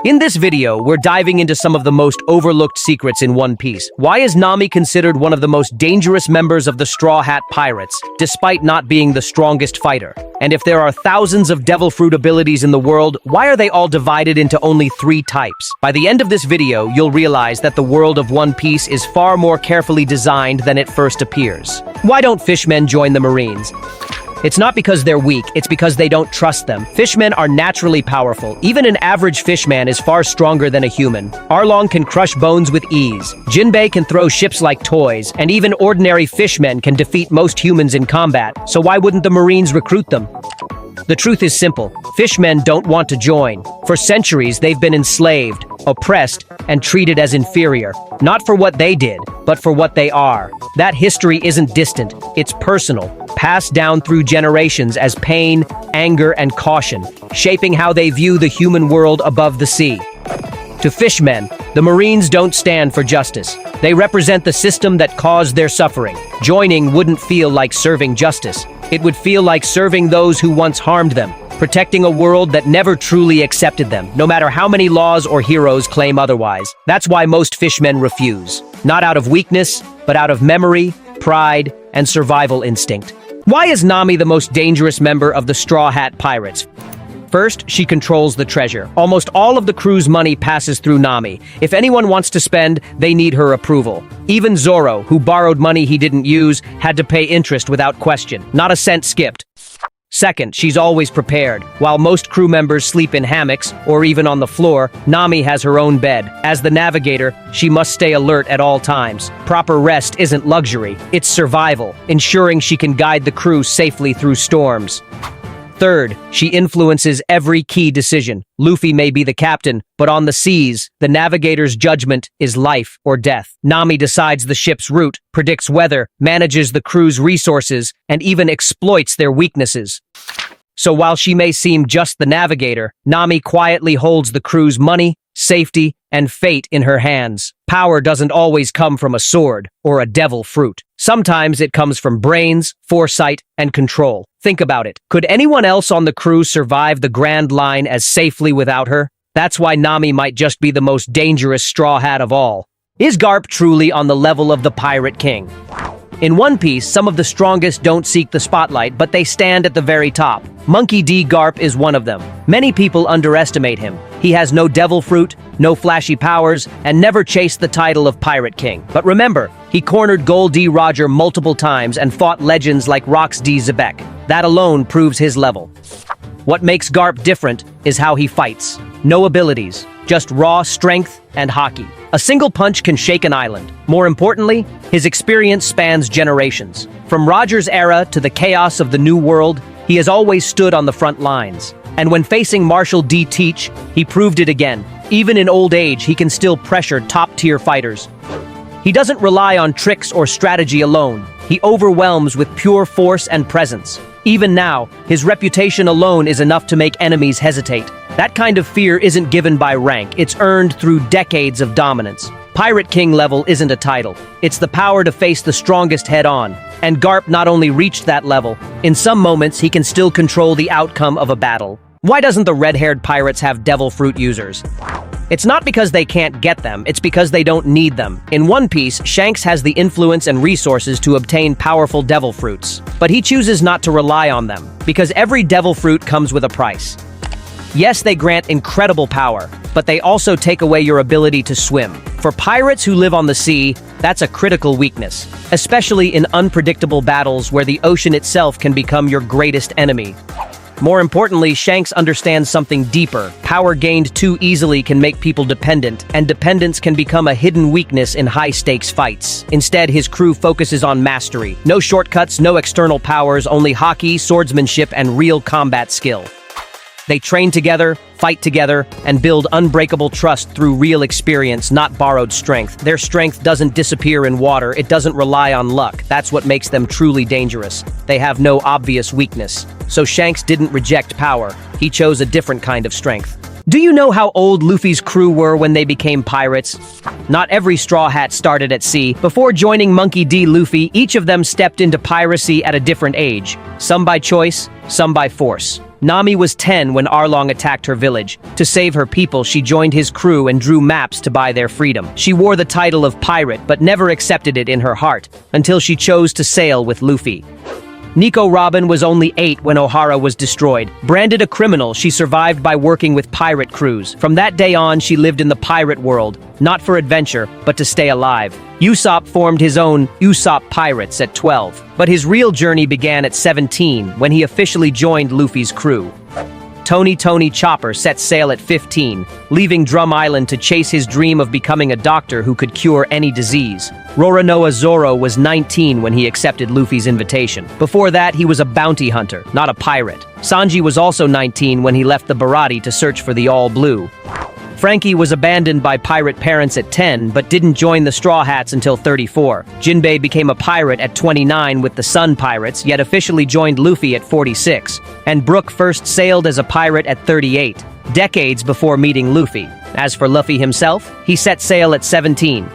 In this video, we're diving into some of the most overlooked secrets in One Piece. Why is Nami considered one of the most dangerous members of the Straw Hat Pirates, despite not being the strongest fighter? And if there are thousands of Devil Fruit abilities in the world, why are they all divided into only 3 types? By the end of this video, you'll realize that the world of One Piece is far more carefully designed than it first appears. Why don't fishmen join the Marines? It's not because they're weak, it's because they don't trust them. Fishmen are naturally powerful. Even an average fishman is far stronger than a human. Arlong can crush bones with ease. Jinbei can throw ships like toys, and even ordinary fishmen can defeat most humans in combat. So why wouldn't the Marines recruit them? The truth is simple. Fishmen don't want to join. For centuries, they've been enslaved, oppressed, and treated as inferior. Not for what they did, but for what they are. That history isn't distant, it's personal, passed down through generations as pain, anger, and caution, shaping how they view the human world above the sea. To fishmen, the Marines don't stand for justice. They represent the system that caused their suffering. Joining wouldn't feel like serving justice. It would feel like serving those who once harmed them, protecting a world that never truly accepted them, no matter how many laws or heroes claim otherwise. That's why most fishmen refuse. Not out of weakness, but out of memory, pride, and survival instinct. Why is Nami the most dangerous member of the Straw Hat Pirates? First, she controls the treasure. Almost all of the crew's money passes through Nami. If anyone wants to spend, they need her approval. Even Zoro, who borrowed money he didn't use, had to pay interest without question. Not a cent skipped. Second, she's always prepared. While most crew members sleep in hammocks, or even on the floor, Nami has her own bed. As the navigator, she must stay alert at all times. Proper rest isn't luxury, it's survival, ensuring she can guide the crew safely through storms. Third, she influences every key decision. Luffy may be the captain, but on the seas, the navigator's judgment is life or death. Nami decides the ship's route, predicts weather, manages the crew's resources, and even exploits their weaknesses. So while she may seem just the navigator, Nami quietly holds the crew's money, safety, and fate in her hands. Power doesn't always come from a sword or a devil fruit. Sometimes it comes from brains, foresight, and control. Think about it. Could anyone else on the crew survive the Grand Line as safely without her? That's why Nami might just be the most dangerous Straw Hat of all. Is Garp truly on the level of the Pirate King? In One Piece, some of the strongest don't seek the spotlight, but they stand at the very top. Monkey D. Garp is one of them. Many people underestimate him. He has no devil fruit, no flashy powers, and never chased the title of Pirate King. But remember, he cornered Gol D. Roger multiple times and fought legends like Rox D. Xebec. That alone proves his level. What makes Garp different is how he fights. No abilities, just raw strength and haki. A single punch can shake an island. More importantly, his experience spans generations. From Roger's era to the chaos of the New World, he has always stood on the front lines. And when facing Marshall D. Teach, he proved it again. Even in old age, he can still pressure top-tier fighters. He doesn't rely on tricks or strategy alone. He overwhelms with pure force and presence. Even now, his reputation alone is enough to make enemies hesitate. That kind of fear isn't given by rank, it's earned through decades of dominance. Pirate King level isn't a title, it's the power to face the strongest head-on. And Garp not only reached that level, in some moments he can still control the outcome of a battle. Why doesn't the red-haired pirates have devil fruit users? It's not because they can't get them, it's because they don't need them. In One Piece, Shanks has the influence and resources to obtain powerful devil fruits. But he chooses not to rely on them, because every devil fruit comes with a price. Yes, they grant incredible power, but they also take away your ability to swim. For pirates who live on the sea, that's a critical weakness, especially in unpredictable battles where the ocean itself can become your greatest enemy. More importantly, Shanks understands something deeper. Power gained too easily can make people dependent, and dependence can become a hidden weakness in high-stakes fights. Instead, his crew focuses on mastery. No shortcuts, no external powers, only haki, swordsmanship, and real combat skill. They train together, fight together, and build unbreakable trust through real experience, not borrowed strength. Their strength doesn't disappear in water, it doesn't rely on luck. That's what makes them truly dangerous. They have no obvious weakness. So Shanks didn't reject power, he chose a different kind of strength. Do you know how old Luffy's crew were when they became pirates? Not every Straw Hat started at sea. Before joining Monkey D. Luffy, each of them stepped into piracy at a different age. Some by choice, some by force. Nami was 10 when Arlong attacked her village. To save her people, she joined his crew and drew maps to buy their freedom. She wore the title of pirate but never accepted it in her heart, until she chose to sail with Luffy. Nico Robin was only 8 when Ohara was destroyed. Branded a criminal, she survived by working with pirate crews. From that day on, she lived in the pirate world, not for adventure, but to stay alive. Usopp formed his own Usopp Pirates at 12, but his real journey began at 17 when he officially joined Luffy's crew. Tony Chopper set sail at 15, leaving Drum Island to chase his dream of becoming a doctor who could cure any disease. Roronoa Zoro was 19 when he accepted Luffy's invitation. Before that, he was a bounty hunter, not a pirate. Sanji was also 19 when he left the Baratie to search for the All Blue. Frankie was abandoned by pirate parents at 10, but didn't join the Straw Hats until 34. Jinbei became a pirate at 29 with the Sun Pirates, yet officially joined Luffy at 46. And Brook first sailed as a pirate at 38, decades before meeting Luffy. As for Luffy himself, he set sail at 17.